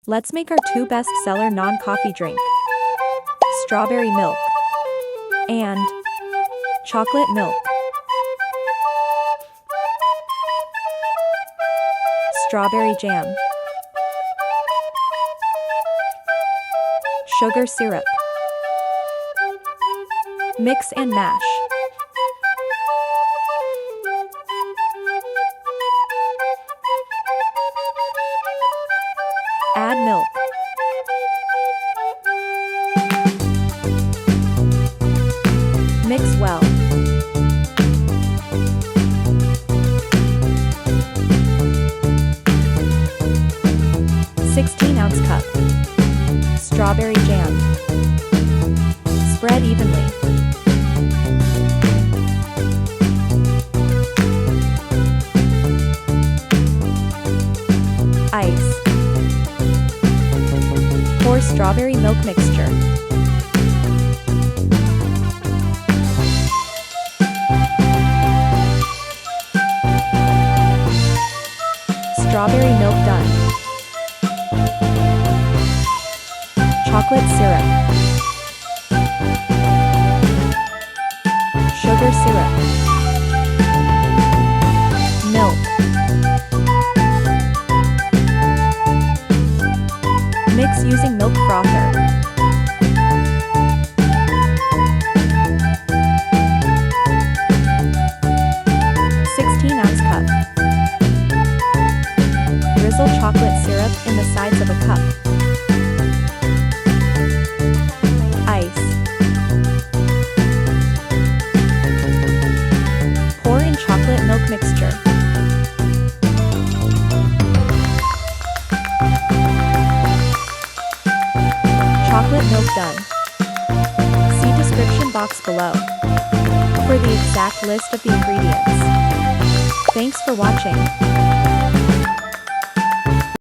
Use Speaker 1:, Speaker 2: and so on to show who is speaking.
Speaker 1: Let's make our two best-seller non-coffee drink. Strawberry milk and chocolate milk. Strawberry jam. Sugar syrup. Mix and mash. Add milk. Mix well. (16-ounce cup) strawberry jam. Spread evenly. Ice. Pour strawberry milk mixture. Strawberry milk done. Chocolate syrup. Sugar syrup. Milk. Mix using milk frother. (16-ounce cup) Drizzle chocolate syrup in the sides of a cup. Ice. Pour in chocolate milk mixture. Chocolate milk done. See description box below for the exact list of the ingredients. Thanks for watching.